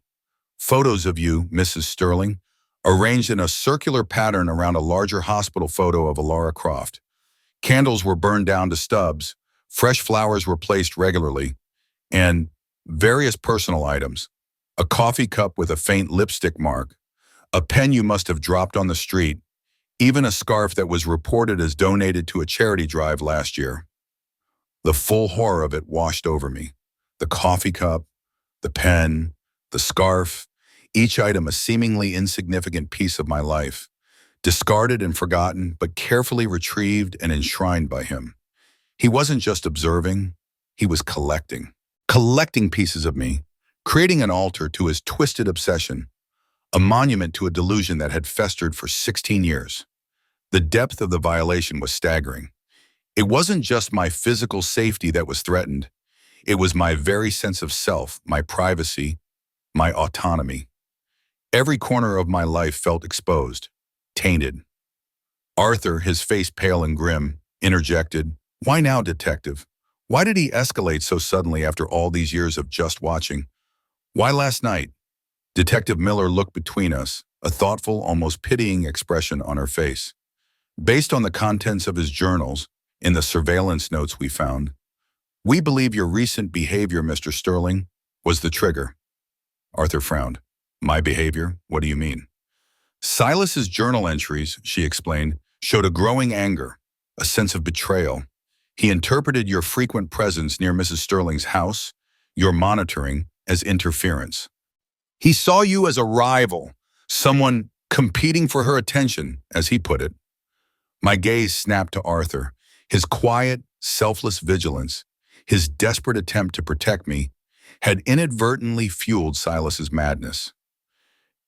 Photos of you, Mrs. Sterling, arranged in a circular pattern around a larger hospital photo of Lara Croft. Candles were burned down to stubs, fresh flowers were placed regularly, and various personal items. A coffee cup with a faint lipstick mark, a pen you must have dropped on the street, even a scarf that was reported as donated to a charity drive last year." The full horror of it washed over me. The coffee cup, the pen, the scarf, each item a seemingly insignificant piece of my life, discarded and forgotten, but carefully retrieved and enshrined by him. He wasn't just observing, he was collecting. Collecting pieces of me, creating an altar to his twisted obsession, a monument to a delusion that had festered for 16 years. The depth of the violation was staggering. It wasn't just my physical safety that was threatened. It was my very sense of self, my privacy, my autonomy. Every corner of my life felt exposed, tainted. Arthur, his face pale and grim, interjected, "Why now, detective? Why did he escalate so suddenly after all these years of just watching? Why last night?" Detective Miller looked between us, a thoughtful, almost pitying expression on her face. Based on the contents of his journals, in the surveillance notes we found, we believe your recent behavior, Mr. Sterling, was the trigger. Arthur frowned. My behavior? What do you mean? Silas's journal entries, she explained, showed a growing anger, a sense of betrayal. He interpreted your frequent presence near Mrs. Sterling's house, your monitoring, as interference. He saw you as a rival, someone competing for her attention, as he put it. My gaze snapped to Arthur. His quiet, selfless vigilance, his desperate attempt to protect me, had inadvertently fueled Silas's madness.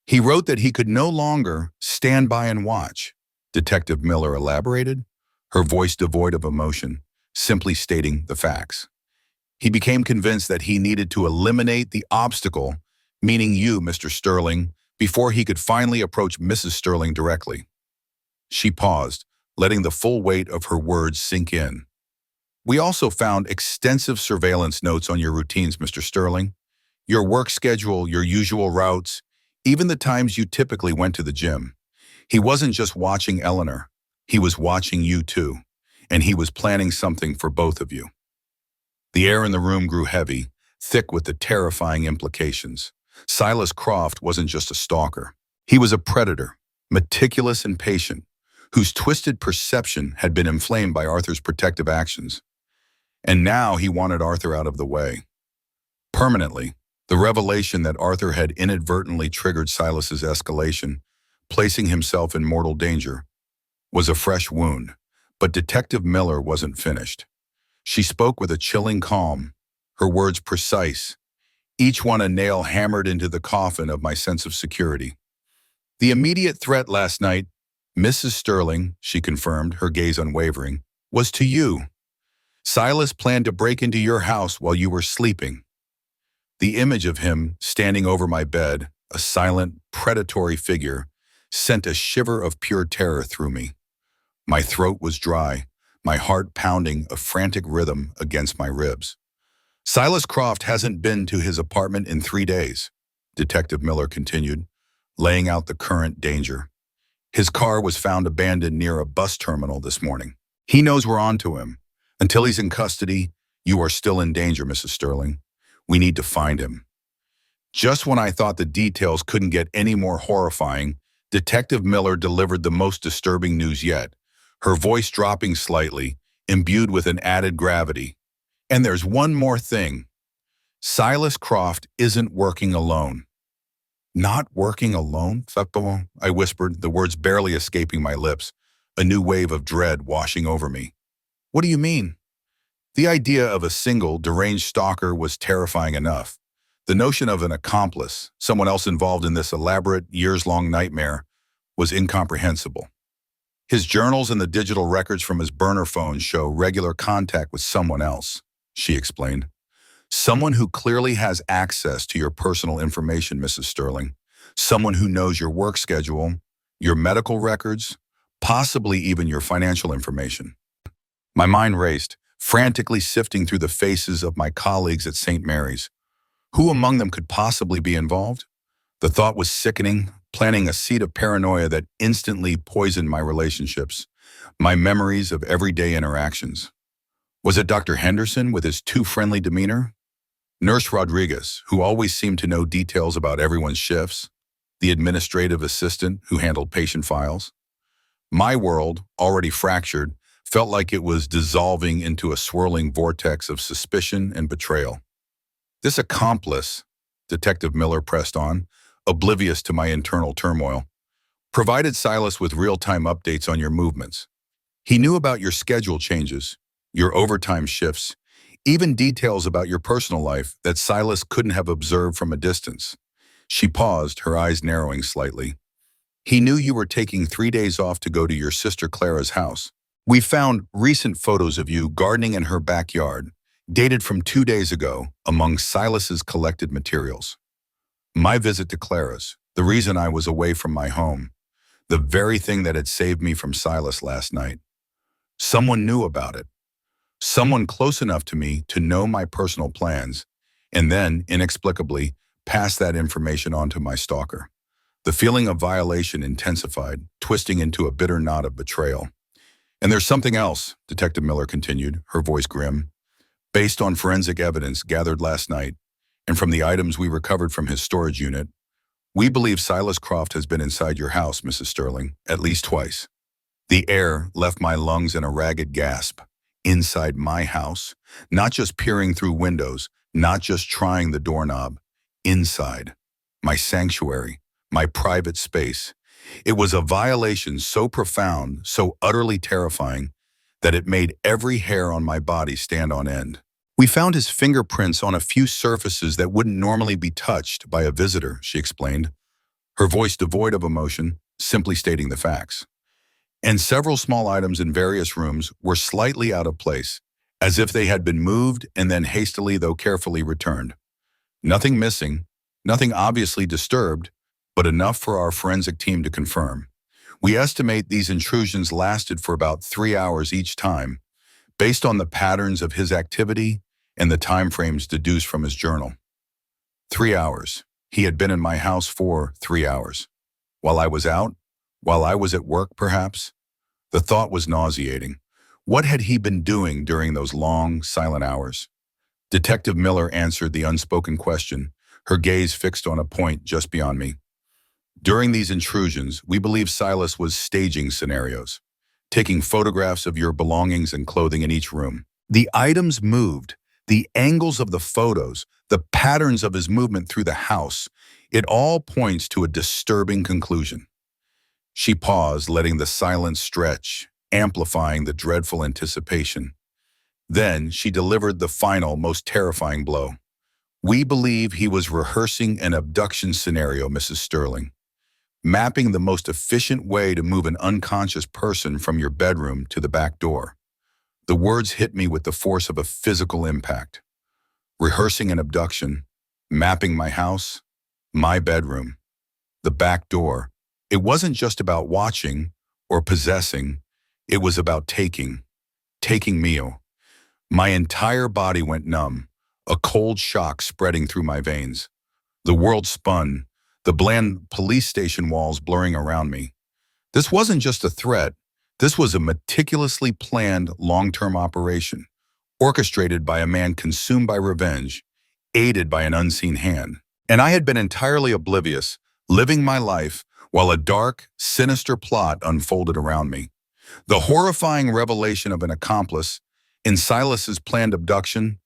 He wrote that he could no longer stand by and watch, Detective Miller elaborated, her voice devoid of emotion, simply stating the facts. He became convinced that he needed to eliminate the obstacle, meaning you, Mr. Sterling, before he could finally approach Mrs. Sterling directly. She paused, letting the full weight of her words sink in. We also found extensive surveillance notes on your routines, Mr. Sterling. Your work schedule, your usual routes, even the times you typically went to the gym. He wasn't just watching Eleanor. He was watching you too, and he was planning something for both of you. The air in the room grew heavy, thick with the terrifying implications. Silas Croft wasn't just a stalker. He was a predator, meticulous and patient, whose twisted perception had been inflamed by Arthur's protective actions. And now he wanted Arthur out of the way. Permanently, the revelation that Arthur had inadvertently triggered Silas's escalation, placing himself in mortal danger, was a fresh wound. But Detective Miller wasn't finished. She spoke with a chilling calm, her words precise, each one a nail hammered into the coffin of my sense of security. The immediate threat last night, Mrs. Sterling, she confirmed, her gaze unwavering, was to you. Silas planned to break into your house while you were sleeping. The image of him standing over my bed, a silent, predatory figure, sent a shiver of pure terror through me. My throat was dry, my heart pounding a frantic rhythm against my ribs. Silas Croft hasn't been to his apartment in 3 days, Detective Miller continued, laying out the current danger. His car was found abandoned near a bus terminal this morning. He knows we're on to him. Until he's in custody, you are still in danger, Mrs. Sterling. We need to find him. Just when I thought the details couldn't get any more horrifying, Detective Miller delivered the most disturbing news yet, her voice dropping slightly, imbued with an added gravity. And there's one more thing. Silas Croft isn't working alone. Not working alone? I whispered, the words barely escaping my lips, a new wave of dread washing over me. What do you mean? The idea of a single, deranged stalker was terrifying enough. The notion of an accomplice, someone else involved in this elaborate, years-long nightmare, was incomprehensible. His journals and the digital records from his burner phone show regular contact with someone else, she explained. Someone who clearly has access to your personal information, Mrs. Sterling. Someone who knows your work schedule, your medical records, possibly even your financial information. My mind raced, frantically sifting through the faces of my colleagues at St. Mary's. Who among them could possibly be involved? The thought was sickening, planting a seed of paranoia that instantly poisoned my relationships, my memories of everyday interactions. Was it Dr. Henderson with his too friendly demeanor? Nurse Rodriguez, who always seemed to know details about everyone's shifts? The administrative assistant who handled patient files? My world, already fractured, felt like it was dissolving into a swirling vortex of suspicion and betrayal. This accomplice, Detective Miller pressed on, oblivious to my internal turmoil, provided Silas with real-time updates on your movements. He knew about your schedule changes, your overtime shifts, even details about your personal life that Silas couldn't have observed from a distance. She paused, her eyes narrowing slightly. He knew you were taking 3 days off to go to your sister Clara's house. We found recent photos of you gardening in her backyard, dated from 2 days ago, among Silas's collected materials. My visit to Clara's, the reason I was away from my home, the very thing that had saved me from Silas last night. Someone knew about it. Someone close enough to me to know my personal plans, and then, inexplicably, pass that information on to my stalker. The feeling of violation intensified, twisting into a bitter knot of betrayal. And there's something else, Detective Miller continued, her voice grim. Based on forensic evidence gathered last night, and from the items we recovered from his storage unit, we believe Silas Croft has been inside your house, Mrs. Sterling, at least twice. The air left my lungs in a ragged gasp. Inside my house, not just peering through windows, not just trying the doorknob. Inside. My sanctuary, my private space. It was a violation so profound, so utterly terrifying, that it made every hair on my body stand on end. We found his fingerprints on a few surfaces that wouldn't normally be touched by a visitor, she explained, her voice devoid of emotion, simply stating the facts. And several small items in various rooms were slightly out of place, as if they had been moved and then hastily though carefully returned. Nothing missing, nothing obviously disturbed, but enough for our forensic team to confirm. We estimate these intrusions lasted for about 3 hours each time, based on the patterns of his activity and the time frames deduced from his journal. 3 hours. He had been in my house for 3 hours. While I was out, while I was at work, perhaps? The thought was nauseating. What had he been doing during those long, silent hours? Detective Miller answered the unspoken question, her gaze fixed on a point just beyond me. During these intrusions, we believe Silas was staging scenarios, taking photographs of your belongings and clothing in each room. The items moved, the angles of the photos, the patterns of his movement through the house, it all points to a disturbing conclusion. She paused, letting the silence stretch, amplifying the dreadful anticipation. Then she delivered the final, most terrifying blow. We believe he was rehearsing an abduction scenario, Mrs. Sterling, mapping the most efficient way to move an unconscious person from your bedroom to the back door. The words hit me with the force of a physical impact. Rehearsing an abduction, mapping my house, my bedroom, the back door. It wasn't just about watching or possessing, it was about taking me. My entire body went numb, a cold shock spreading through my veins. The world spun, the bland police station walls blurring around me. This wasn't just a threat, this was a meticulously planned long-term operation, orchestrated by a man consumed by revenge, aided by an unseen hand. And I had been entirely oblivious, living my life while a dark, sinister plot unfolded around me. The horrifying revelation of an accomplice in Silas's planned abduction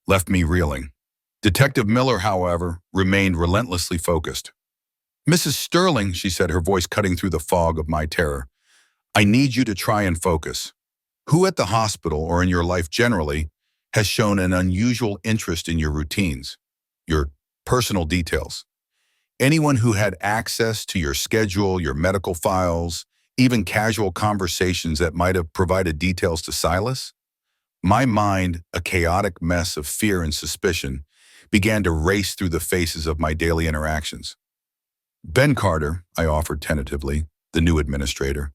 left me reeling. Detective Miller, however, remained relentlessly focused. Mrs. Sterling, she said, her voice cutting through the fog of my terror, I need you to try and focus. Who at the hospital or in your life generally has shown an unusual interest in your routines, your personal details? Anyone who had access to your schedule, your medical files, even casual conversations that might have provided details to Silas? My mind, a chaotic mess of fear and suspicion, began to race through the faces of my daily interactions. Ben Carter, I offered tentatively, the new administrator.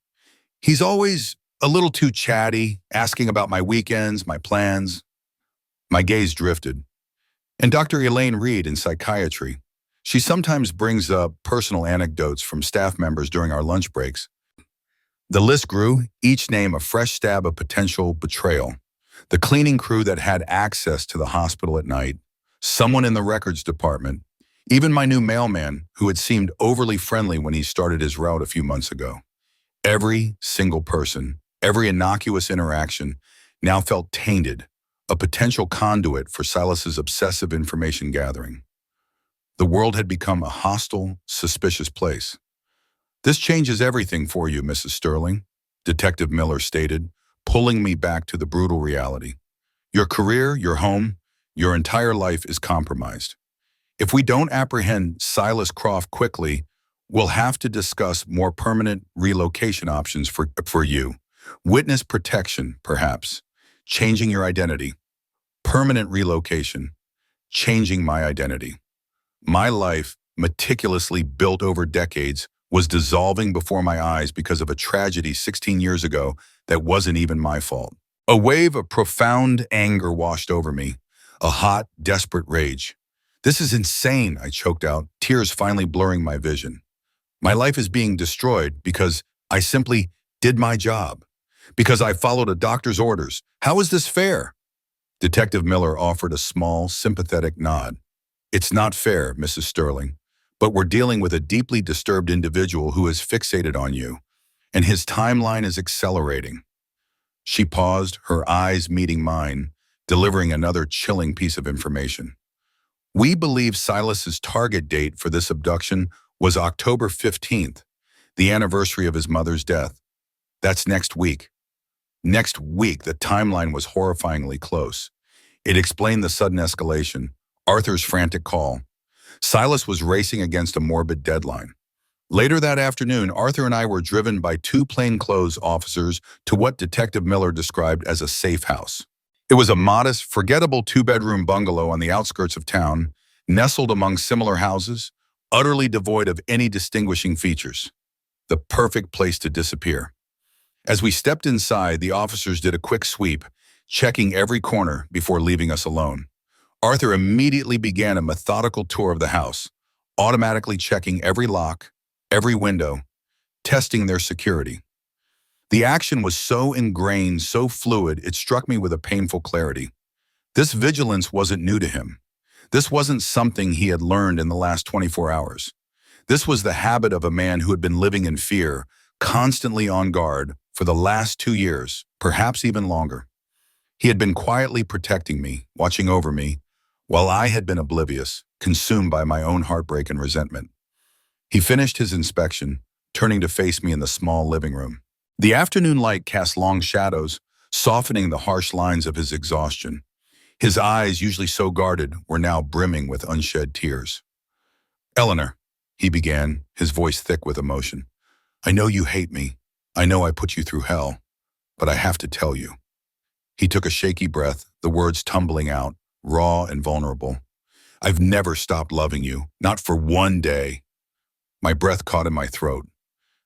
He's always a little too chatty, asking about my weekends, my plans. My gaze drifted. And Dr. Elaine Reed in psychiatry. She sometimes brings up personal anecdotes from staff members during our lunch breaks. The list grew, each name a fresh stab of potential betrayal. The cleaning crew that had access to the hospital at night, someone in the records department, even my new mailman who had seemed overly friendly when he started his route a few months ago. Every single person, every innocuous interaction now felt tainted, a potential conduit for Silas's obsessive information gathering. The world had become a hostile, suspicious place. This changes everything for you, Mrs. Sterling, Detective Miller stated, pulling me back to the brutal reality. Your career, your home, your entire life is compromised. If we don't apprehend Silas Croft quickly, we'll have to discuss more permanent relocation options for you. Witness protection, perhaps. Changing your identity. Permanent relocation. Changing my identity. My life, meticulously built over decades, was dissolving before my eyes because of a tragedy 16 years ago that wasn't even my fault. A wave of profound anger washed over me, a hot, desperate rage. This is insane, I choked out, tears finally blurring my vision. My life is being destroyed because I simply did my job, because I followed a doctor's orders. How is this fair?" Detective Miller offered a small, sympathetic nod. "It's not fair, Mrs. Sterling, but we're dealing with a deeply disturbed individual who is fixated on you, and his timeline is accelerating." She paused, her eyes meeting mine, delivering another chilling piece of information. "We believe Silas's target date for this abduction was October 15th, the anniversary of his mother's death. That's next week. Next week, the timeline was horrifyingly close. It explained the sudden escalation, Arthur's frantic call. Silas was racing against a morbid deadline. Later that afternoon, Arthur and I were driven by two plainclothes officers to what Detective Miller described as a safe house. It was a modest, forgettable two-bedroom bungalow on the outskirts of town, nestled among similar houses, utterly devoid of any distinguishing features. The perfect place to disappear. As we stepped inside, the officers did a quick sweep, checking every corner before leaving us alone. Arthur immediately began a methodical tour of the house, automatically checking every lock, every window, testing their security. The action was so ingrained, so fluid, it struck me with a painful clarity. This vigilance wasn't new to him. This wasn't something he had learned in the last 24 hours. This was the habit of a man who had been living in fear, constantly on guard, for the last 2 years, perhaps even longer. He had been quietly protecting me, watching over me, while I had been oblivious, consumed by my own heartbreak and resentment. He finished his inspection, turning to face me in the small living room. The afternoon light cast long shadows, softening the harsh lines of his exhaustion. His eyes, usually so guarded, were now brimming with unshed tears. "Eleanor," he began, his voice thick with emotion, "I know you hate me. I know I put you through hell, but I have to tell you." He took a shaky breath, the words tumbling out, raw and vulnerable. "I've never stopped loving you, not for one day." My breath caught in my throat.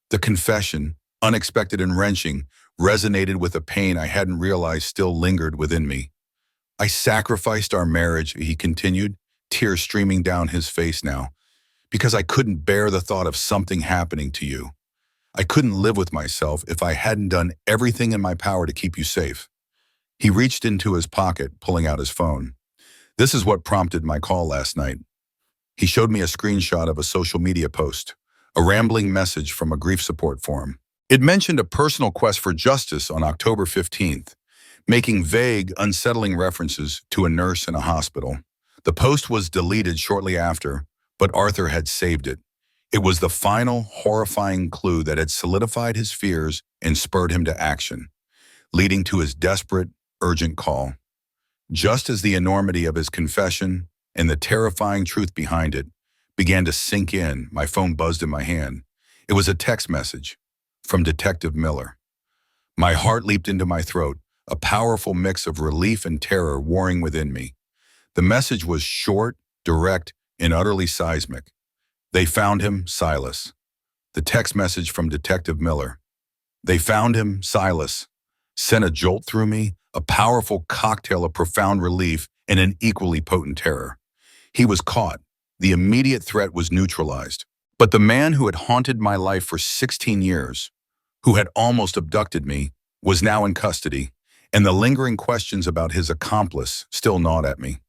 The confession, unexpected and wrenching, resonated with a pain I hadn't realized still lingered within me. "I sacrificed our marriage," he continued, tears streaming down his face now, "because I couldn't bear the thought of something happening to you. I couldn't live with myself if I hadn't done everything in my power to keep you safe." He reached into his pocket, pulling out his phone. "This is what prompted my call last night." He showed me a screenshot of a social media post, a rambling message from a grief support forum. It mentioned a personal quest for justice on October 15th, making vague, unsettling references to a nurse in a hospital. The post was deleted shortly after, but Arthur had saved it. It was the final, horrifying clue that had solidified his fears and spurred him to action, leading to his desperate, urgent call. Just as the enormity of his confession and the terrifying truth behind it began to sink in, my phone buzzed in my hand. It was a text message from Detective Miller. My heart leaped into my throat, a powerful mix of relief and terror warring within me. The message was short, direct, and utterly seismic. "They found him, Silas." The text message from Detective Miller. "They found him, Silas," sent a jolt through me, a powerful cocktail of profound relief and an equally potent terror. He was caught. The immediate threat was neutralized. But the man who had haunted my life for 16 years, who had almost abducted me, was now in custody, and the lingering questions about his accomplice still gnawed at me.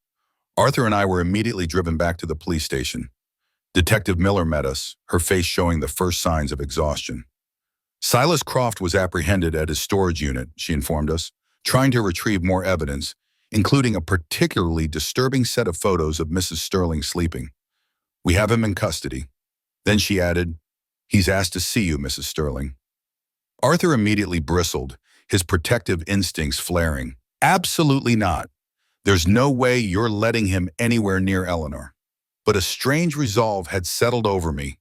Arthur and I were immediately driven back to the police station. Detective Miller met us, her face showing the first signs of exhaustion. "Silas Croft was apprehended at his storage unit," she informed us, trying to retrieve more evidence, including a particularly disturbing set of photos of Mrs. Sterling sleeping. "We have him in custody." Then she added, "He's asked to see you, Mrs. Sterling." Arthur immediately bristled, his protective instincts flaring. "Absolutely not. There's no way you're letting him anywhere near Eleanor." But a strange resolve had settled over me.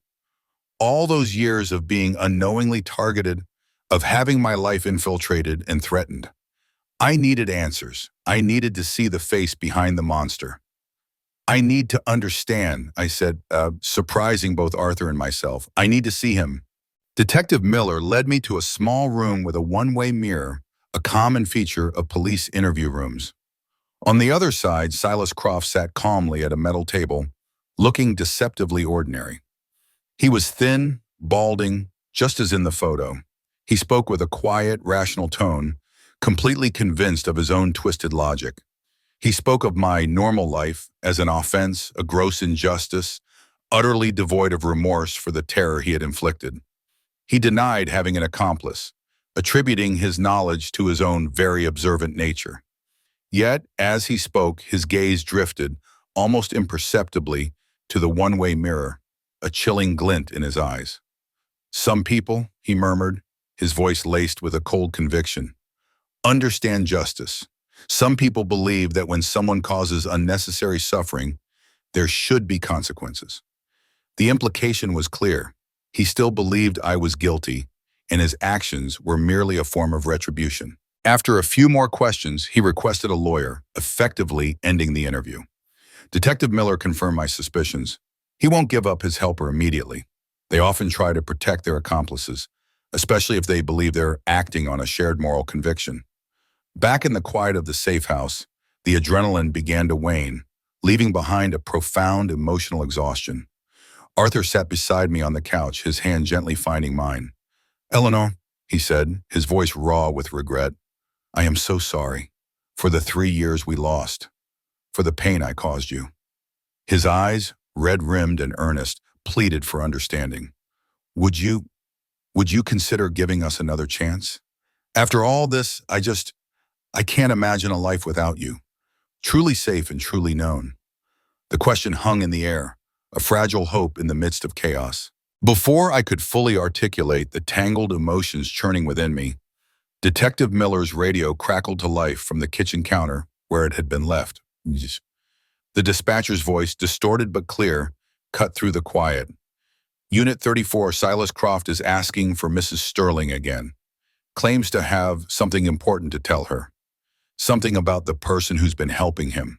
All those years of being unknowingly targeted, of having my life infiltrated and threatened. I needed answers. I needed to see the face behind the monster. "I need to understand," I said, surprising both Arthur and myself. "I need to see him." Detective Miller led me to a small room with a one-way mirror, a common feature of police interview rooms. On the other side, Silas Croft sat calmly at a metal table, looking deceptively ordinary. He was thin, balding, just as in the photo. He spoke with a quiet, rational tone, completely convinced of his own twisted logic. He spoke of my normal life as an offense, a gross injustice, utterly devoid of remorse for the terror he had inflicted. He denied having an accomplice, attributing his knowledge to his own very observant nature. Yet, as he spoke, his gaze drifted, almost imperceptibly, to the one-way mirror, a chilling glint in his eyes. Some people, he murmured, his voice laced with a cold conviction, understand justice. Some people believe that when someone causes unnecessary suffering, there should be consequences. The implication was clear. He still believed I was guilty, and his actions were merely a form of retribution. After a few more questions, he requested a lawyer, effectively ending the interview. Detective Miller confirmed my suspicions. He won't give up his helper immediately. They often try to protect their accomplices, especially if they believe they're acting on a shared moral conviction. Back in the quiet of the safe house, the adrenaline began to wane, leaving behind a profound emotional exhaustion. Arthur sat beside me on the couch, his hand gently finding mine. "Eleanor," he said, his voice raw with regret, "I am so sorry for the 3 years we lost, for the pain I caused you." His eyes, red-rimmed and earnest, pleaded for understanding. Would you consider giving us another chance? After all this, I can't imagine a life without you, truly safe and truly known." The question hung in the air, a fragile hope in the midst of chaos. Before I could fully articulate the tangled emotions churning within me, Detective Miller's radio crackled to life from the kitchen counter where it had been left. The dispatcher's voice, distorted but clear, cut through the quiet. "Unit 34, Silas Croft is asking for Mrs. Sterling again. Claims to have something important to tell her. Something about the person who's been helping him."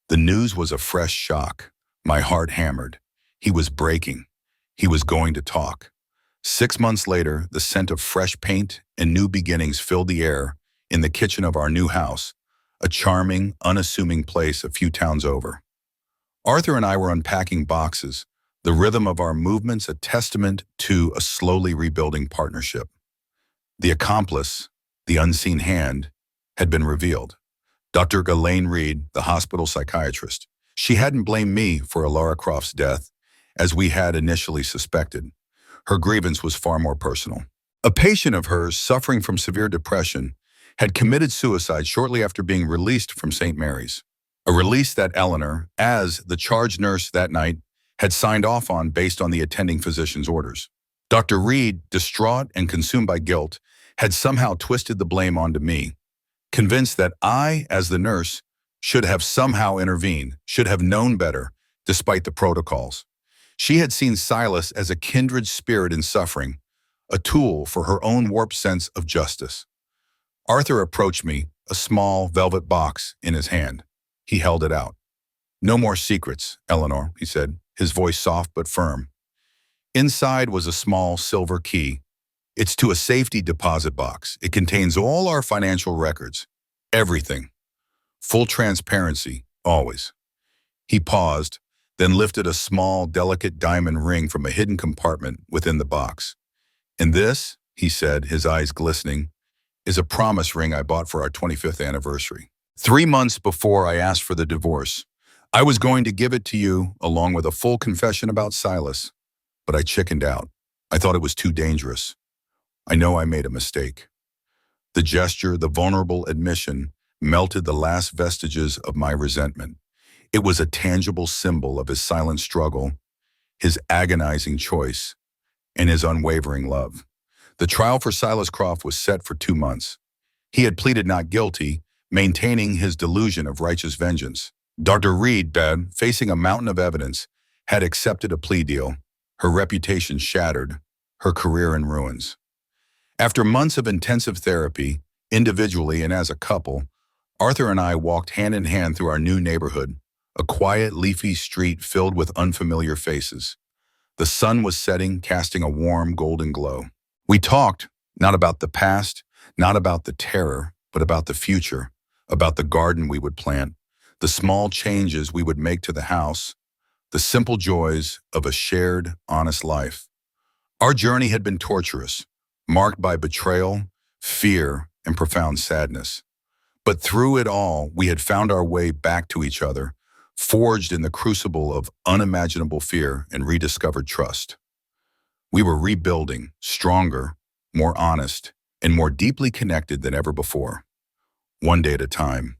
The news was a fresh shock. My heart hammered. He was breaking. He was going to talk. 6 months later, the scent of fresh paint and new beginnings filled the air in the kitchen of our new house, a charming, unassuming place a few towns over. Arthur and I were unpacking boxes, the rhythm of our movements a testament to a slowly rebuilding partnership. The accomplice, the unseen hand, had been revealed. Dr. Elaine Reed, the hospital psychiatrist. She hadn't blamed me for Lara Croft's death, as we had initially suspected. Her grievance was far more personal. A patient of hers, suffering from severe depression, had committed suicide shortly after being released from St. Mary's. A release that Eleanor, as the charge nurse that night, had signed off on based on the attending physician's orders. Dr. Reed, distraught and consumed by guilt, had somehow twisted the blame onto me, convinced that I, as the nurse, should have somehow intervened, should have known better, despite the protocols. She had seen Silas as a kindred spirit in suffering, a tool for her own warped sense of justice. Arthur approached me, a small velvet box in his hand. He held it out. "No more secrets, Eleanor," he said, his voice soft but firm. Inside was a small silver key. "It's to a safety deposit box. It contains all our financial records. Everything. Full transparency, always." He paused, then lifted a small, delicate diamond ring from a hidden compartment within the box. "And this," he said, his eyes glistening, "is a promise ring I bought for our 25th anniversary. 3 months before I asked for the divorce, I was going to give it to you along with a full confession about Silas, but I chickened out. I thought it was too dangerous. I know I made a mistake." The gesture, the vulnerable admission, melted the last vestiges of my resentment. It was a tangible symbol of his silent struggle, his agonizing choice, and his unwavering love. The trial for Silas Croft was set for 2 months. He had pleaded not guilty, maintaining his delusion of righteous vengeance. Dr. Reed, facing a mountain of evidence, had accepted a plea deal, her reputation shattered, her career in ruins. After months of intensive therapy, individually and as a couple, Arthur and I walked hand in hand through our new neighborhood, a quiet, leafy street filled with unfamiliar faces. The sun was setting, casting a warm, golden glow. We talked, not about the past, not about the terror, but about the future, about the garden we would plant, the small changes we would make to the house, the simple joys of a shared, honest life. Our journey had been torturous, marked by betrayal, fear, and profound sadness. But through it all, we had found our way back to each other, forged in the crucible of unimaginable fear and rediscovered trust. We were rebuilding, stronger, more honest, and more deeply connected than ever before, one day at a time.